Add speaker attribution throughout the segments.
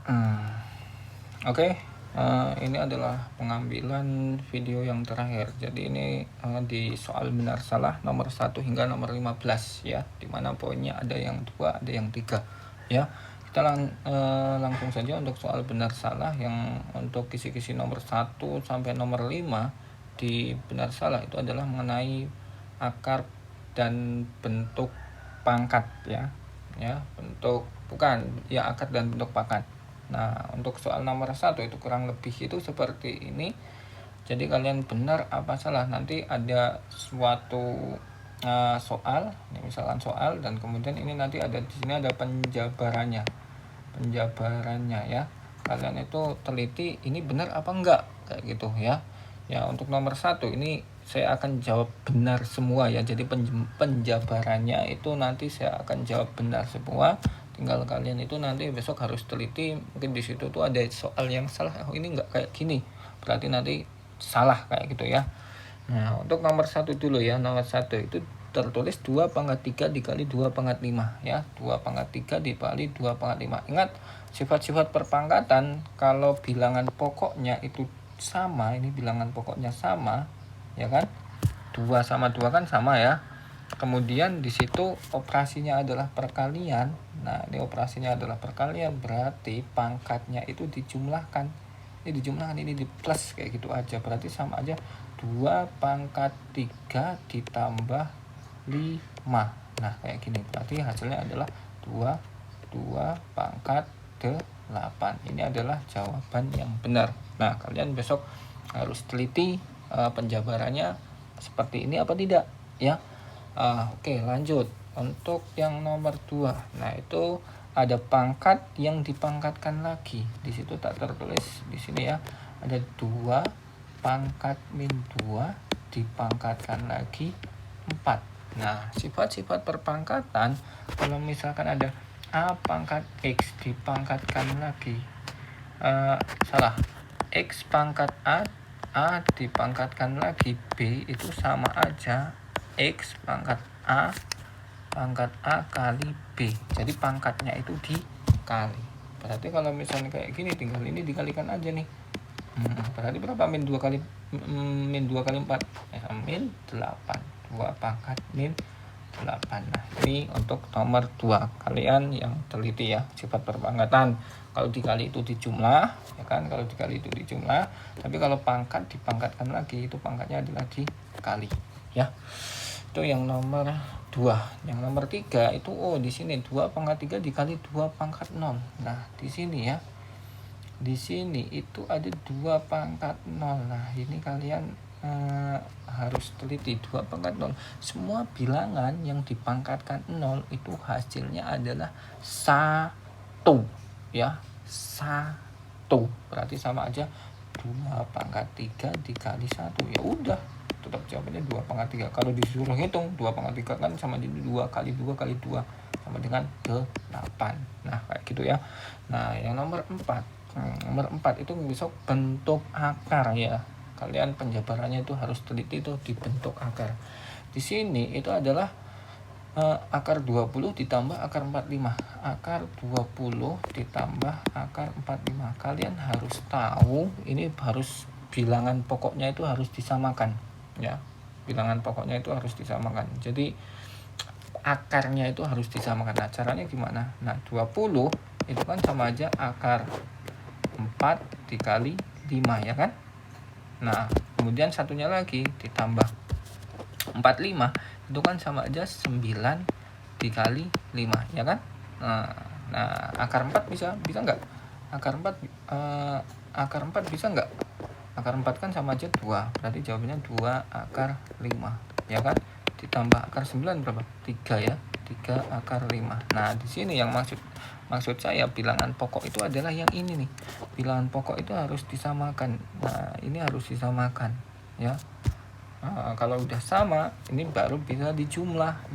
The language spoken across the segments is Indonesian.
Speaker 1: Hmm, Oke, ini adalah pengambilan video yang terakhir. Jadi ini di soal benar salah nomor 1 hingga nomor 15 ya, dimana poinnya ada yang 2, ada yang 3 ya. Kita langsung saja untuk soal benar salah yang untuk kisi-kisi nomor 1 sampai nomor 5 di benar salah itu adalah mengenai akar dan bentuk pangkat ya. Ya, bentuk bukan ya akar dan bentuk pangkat. Nah, untuk soal nomor 1 itu kurang lebih itu seperti ini. Jadi kalian benar apa salah, nanti ada suatu soal, ini misalkan soal, dan kemudian ini nanti ada di sini ada penjabarannya. Penjabarannya ya. Kalian itu teliti ini benar apa enggak kayak gitu ya. Ya, untuk nomor 1 ini saya akan jawab benar semua ya. Jadi penjabarannya itu nanti saya akan jawab benar semua. Tinggal kalian itu nanti besok harus teliti, mungkin di situ tuh ada soal yang salah, oh ini enggak kayak gini, berarti nanti salah kayak gitu ya. Nah, untuk nomor 1 dulu ya. Nomor 1 itu tertulis 2/3 dikali 2/5 ya. 2/3 dikali 2/5. Ingat, sifat-sifat perpangkatan kalau bilangan pokoknya itu sama, ini bilangan pokoknya sama, ya kan? 2 sama 2 kan sama ya. Kemudian di situ operasinya adalah perkalian. Nah, ini operasinya adalah perkalian, berarti pangkatnya itu dijumlahkan. Ini dijumlahkan, ini di plus kayak gitu aja. Berarti sama aja 2/3 ditambah 5. Nah, kayak gini. Berarti hasilnya adalah 2/8. Ini adalah jawaban yang benar. Nah, kalian besok harus teliti penjabarannya seperti ini apa tidak ya. Oke, lanjut. Untuk yang nomor 2, nah itu ada pangkat yang dipangkatkan lagi. Di situ tak tertulis di sini ya. Ada 2 pangkat min 2 dipangkatkan lagi 4. Nah, sifat-sifat perpangkatan kalau misalkan ada A pangkat X dipangkatkan lagi, salah, X pangkat A dipangkatkan lagi B itu sama aja X pangkat A kali B. Jadi pangkatnya itu dikali. Berarti kalau misalnya kayak gini, tinggal ini dikalikan aja nih. Berarti berapa min 2 kali 4 ya, min 8. 2 pangkat min 8. Nah, ini untuk nomor 2. Kalian yang teliti ya sifat perpangkatan. Kalau dikali itu dijumlah, ya kan? Kalau dikali itu dijumlah. Tapi kalau pangkat dipangkatkan lagi, itu pangkatnya adalah dikali, ya. Itu yang nomor 2. Yang nomor 3 itu di sini 2/3 dikali 2/0. Nah, di sini ya. Di sini itu ada 2/0. Nah, ini kalian harus teliti 2/0. Semua bilangan yang dipangkatkan 0 itu hasilnya adalah 1 ya. 1. Berarti sama aja 2/3 dikali 1. Ya udah, tetap jawabannya 2/3. Kalau disuruh hitung 2/3 kan sama jadi 2 kali 2 kali 2 sama dengan 8. Nah, kayak gitu ya. Nah, yang nomor 4. Nomor 4 itu besok bentuk akar ya. Kalian penjabarannya itu harus teliti itu di bentuk akar. Di sini itu adalah akar 20 ditambah akar 45. Akar 20 ditambah akar 45. Kalian harus tahu ini harus bilangan pokoknya itu harus disamakan ya. Bilangan pokoknya itu harus disamakan. Jadi akarnya itu harus disamakan. Nah, caranya gimana? Nah, 20 itu kan sama aja akar 4 dikali 5 ya kan. Nah, kemudian satunya lagi ditambah 45 itu kan sama aja 9 dikali 5 ya kan. Nah, akar 4 bisa enggak? Akar 4 bisa enggak? Akar 4 kan sama aja 2, berarti jawabannya 2 akar 5 ya kan. Ditambah akar 9 berapa? 3 ya. 3 akar 5. Nah, di sini yang maksud saya bilangan pokok itu adalah yang ini nih. Bilangan pokok itu harus disamakan. Nah, ini harus disamakan ya. Kalau udah sama, ini baru bisa dijumlah.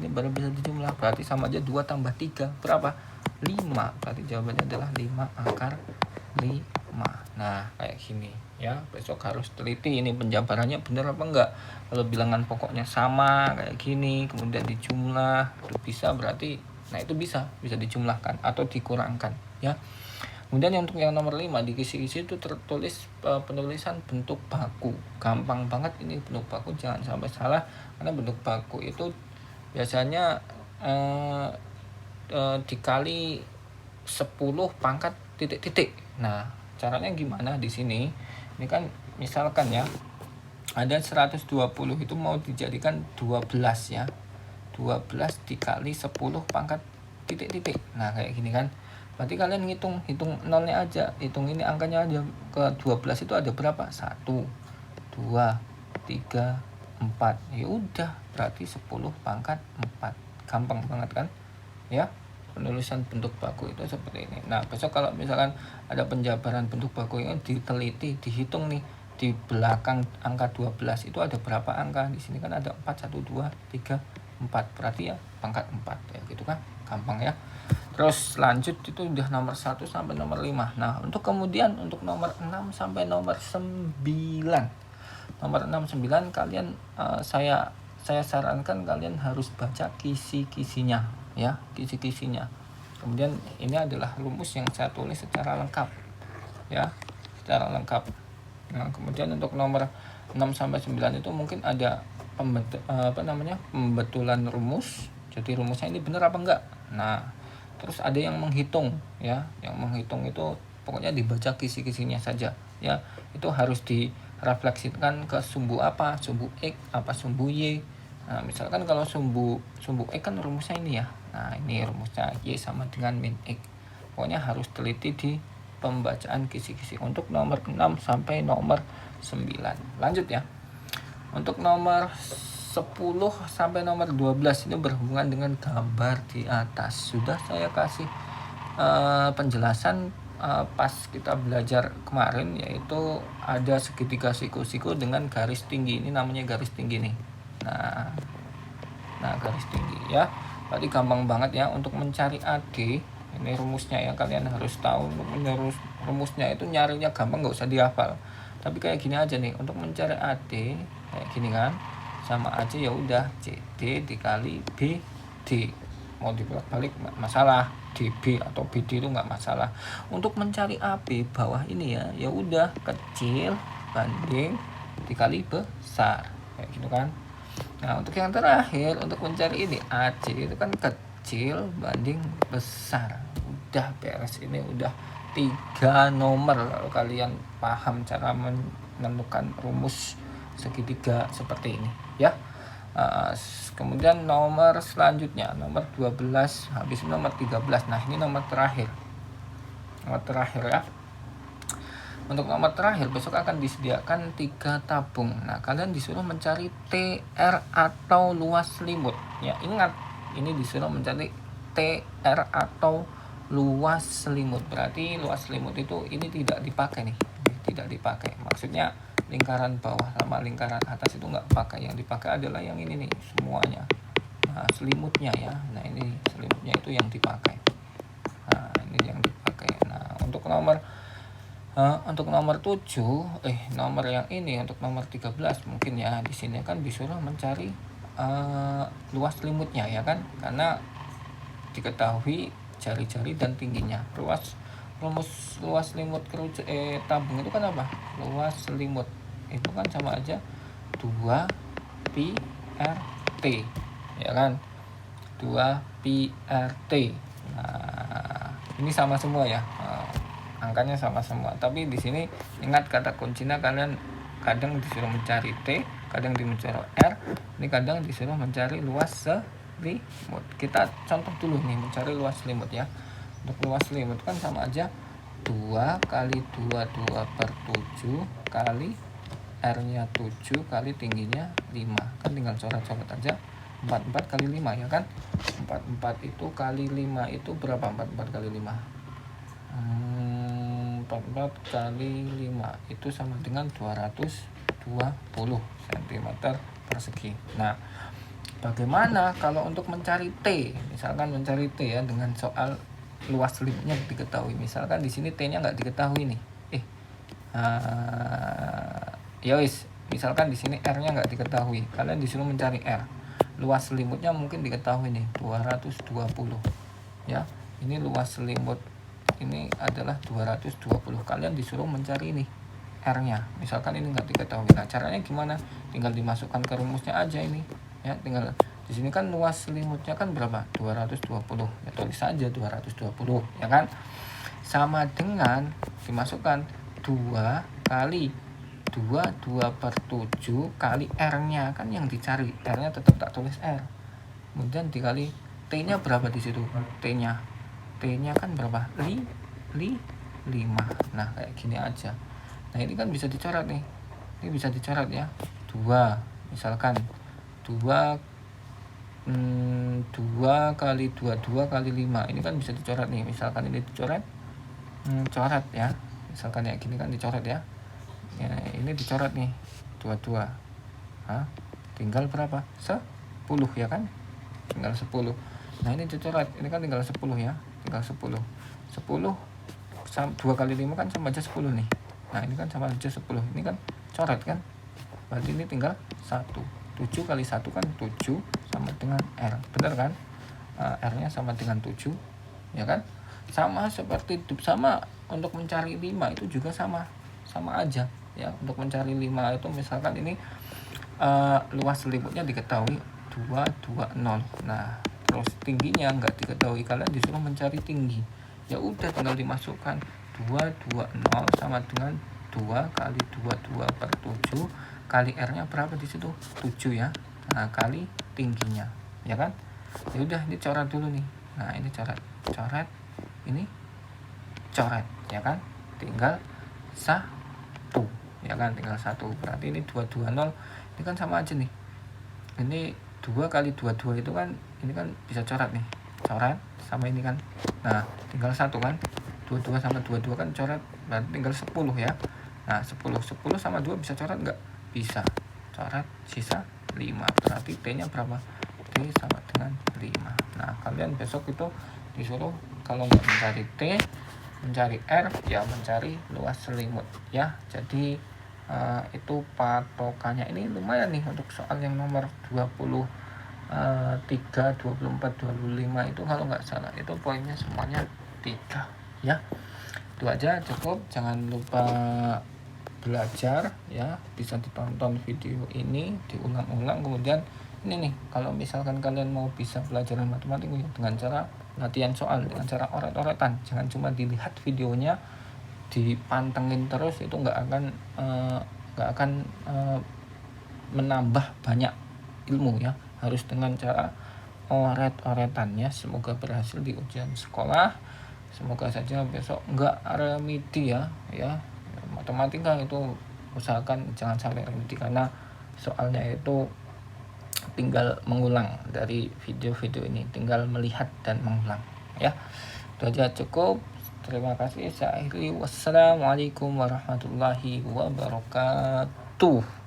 Speaker 1: Berarti sama aja 2 tambah 3 berapa? 5. Berarti jawabannya adalah 5 akar 5. Nah, kayak gini ya. Besok harus teliti ini penjabarannya benar apa enggak. Kalau bilangan pokoknya sama kayak gini, kemudian dijumlah, itu bisa berarti, nah itu bisa dijumlahkan atau dikurangkan ya. Kemudian yang untuk yang nomor 5 di kisi-kisi itu tertulis penulisan bentuk baku. Gampang banget ini bentuk baku, jangan sampai salah karena bentuk baku itu biasanya dikali 10 pangkat titik-titik. Nah, caranya gimana di sini? Ini kan misalkan ya ada 120 itu mau dijadikan 12 ya. 12 dikali 10 pangkat titik-titik. Nah, kayak gini kan. Berarti kalian hitung nolnya aja, hitung ini angkanya aja. Ke 12 itu ada berapa? 1 2 3 4. Ya udah, berarti 10 pangkat 4. Gampang banget kan? Ya. Penulisan bentuk baku itu seperti ini. Nah, besok kalau misalkan ada penjabaran bentuk baku ini diteliti, dihitung nih di belakang angka 12 itu ada berapa angka. Di sini kan ada 4, 1 2 3 4. Berarti ya pangkat 4 ya gitu kan. Gampang ya. Terus lanjut itu udah nomor 1 sampai nomor 5. Nah, untuk kemudian untuk nomor 6 sampai nomor 9. Nomor 6 9 kalian saya sarankan kalian harus baca kisi-kisinya ya, kisi-kisinya. Kemudian ini adalah rumus yang saya tulis secara lengkap ya, secara lengkap. Nah, kemudian untuk nomor 6 sampai 9 itu mungkin ada pembetulan rumus. Jadi rumusnya ini benar apa enggak. Nah, terus ada yang menghitung ya, yang menghitung itu pokoknya dibaca kisi-kisinya saja ya. Itu harus direfleksikan ke sumbu apa, sumbu X apa sumbu Y. Nah, misalkan kalau sumbu X kan rumusnya ini ya. Nah, ini rumusnya Y sama dengan min X. Pokoknya harus teliti di pembacaan kisi-kisi untuk nomor 6 sampai nomor 9. Lanjut ya. Untuk nomor 10 sampai nomor 12 ini berhubungan dengan gambar di atas. Sudah saya kasih penjelasan pas kita belajar kemarin, yaitu ada segitiga siku-siku dengan garis tinggi. Ini namanya garis tinggi nih. Nah garis tinggi ya. Berarti gampang banget ya untuk mencari AD. Ini rumusnya ya, kalian harus tahu. Untuk rumusnya itu nyarinya gampang, nggak usah dihafal. Tapi kayak gini aja nih, untuk mencari AD kayak gini kan, sama aja ya udah CD dikali BD. Mau dibolak-balik masalah, DB atau BD itu nggak masalah. Untuk mencari AB bawah ini ya udah kecil banding dikali besar kayak gitu kan. Nah, untuk yang terakhir, untuk mencari ini AC itu kan kecil banding besar. Udah beres, ini udah 3 nomor. Kalau kalian paham cara menemukan rumus segitiga seperti ini ya. Kemudian nomor selanjutnya nomor 12, habis nomor 13. Nah, ini nomor terakhir ya. Untuk nomor terakhir besok akan disediakan 3 tabung. Nah, kalian disuruh mencari TR atau luas selimut. Ya, ingat ini disuruh mencari TR atau luas selimut. Berarti luas selimut itu ini tidak dipakai nih. Tidak dipakai. Maksudnya lingkaran bawah sama lingkaran atas itu nggak pakai. Yang dipakai adalah yang ini nih semuanya. Nah, selimutnya ya. Nah, ini selimutnya itu yang dipakai. Nah, ini yang dipakai. Nah, untuk nomor 7, nomor yang ini untuk nomor 13 mungkin ya, di sini kan disuruh mencari luas selimutnya ya kan, karena diketahui jari-jari dan tingginya. Rumus luas selimut tabung itu kan apa? Luas selimut itu kan sama aja 2 pi RT ya kan, 2 pi RT. Nah, ini sama semua ya. Angkanya sama semua, tapi di sini ingat kata kuncinya, kalian kadang disuruh mencari T, kadang disuruh R, ini kadang disuruh mencari luas selimut. Kita contoh dulu nih mencari luas selimut ya. Untuk luas selimut kan sama aja 2 kali 2 per 7 kali R nya 7 kali tingginya 5, kan tinggal coret-coret aja. 4 kali 5 ya kan, 4 itu kali 5 itu berapa? 4 kali 5 44 kali 5 itu sama dengan 220 cm persegi. Nah, bagaimana kalau untuk mencari T? Misalkan mencari T ya dengan soal luas selimutnya diketahui. Misalkan di sini T-nya nggak diketahui nih. Ya wis, misalkan di sini R-nya nggak diketahui. Kalian disuruh mencari R. Luas selimutnya mungkin diketahui nih 220 ya. Ini luas selimut ini adalah 220. Kalian disuruh mencari ini R-nya. Misalkan ini nggak diketahui. Nah, caranya gimana? Tinggal dimasukkan ke rumusnya aja ini. Ya, tinggal di sini kan luas selimutnya kan berapa? 220. Ya tulis saja 220, ya kan? Sama dengan dimasukkan 2 kali 2 kali R-nya kan yang dicari. R-nya tetap tak tulis R. Kemudian dikali T-nya berapa di situ? T-nya kan berapa? 5. Nah, kayak gini aja. Nah, ini kan bisa dicoret nih. Ini bisa dicoret ya. 2, misalkan 2 kali 2 kali 5. Ini kan bisa dicoret nih. Misalkan ini dicoret, coret ya. Misalkan kayak gini kan dicoret ya. Ya, ini dicoret nih. 22. Tinggal berapa? 10 ya kan? Tinggal 10. Nah, ini dicoret. Ini kan tinggal 10 ya. Tinggal 10. 2 kali 5 kan sama aja 10 nih. Nah, ini kan sama aja 10. Ini kan coret kan? Berarti ini tinggal 1. 7 kali 1 kan 7 sama dengan R. Benar kan? R-nya sama dengan 7. Ya kan? Sama seperti itu. Sama untuk mencari 5 itu juga sama aja ya. Untuk mencari 5 itu misalkan ini luas selimutnya diketahui 220. Nah, terus tingginya nggak diketahui, kalian disuruh mencari tinggi. Ya udah, tinggal dimasukkan 220 sama dengan 2 kali 22/7 kali R-nya berapa di situ? 7 ya. Nah, kali tingginya, ya kan? Ya udah, ini coret dulu nih. Nah, ini coret, ini coret, ya kan? Tinggal 1, ya kan? Tinggal 1. Berarti ini 220. Ini kan sama aja nih. Ini 2 kali 22 itu kan, ini kan bisa coret nih. Coret sama ini kan. Nah, tinggal 1 kan. 22 sama 22 kan coret, berarti tinggal 10 ya. Nah, 10 sama 2 bisa coret nggak? Bisa. Coret, sisa 5. Berarti T-nya berapa? T sama dengan 5. Nah, kalian besok itu disuruh kalau nggak mencari T, mencari R, ya mencari luas selimut ya. Jadi itu patokannya. Ini lumayan nih untuk soal yang nomor 23, 24, 25 itu kalau nggak salah itu poinnya semuanya 3 ya. Itu aja, cukup. Jangan lupa belajar ya, bisa ditonton video ini, diulang-ulang. Kemudian ini nih, kalau misalkan kalian mau bisa pelajaran matematika dengan cara latihan soal, dengan cara oret-oretan, jangan cuma dilihat videonya dipantengin terus, itu nggak akan menambah banyak ilmu ya. Harus dengan cara oret-oretan ya. Semoga berhasil di ujian sekolah. Semoga saja besok nggak remedi ya. Matematika itu usahakan jangan sampai remedi, karena soalnya itu tinggal mengulang dari video-video ini, tinggal melihat dan mengulang ya. Itu aja, cukup. Terima kasih. Saya akhiri. Wassalamualaikum warahmatullahi wabarakatuh.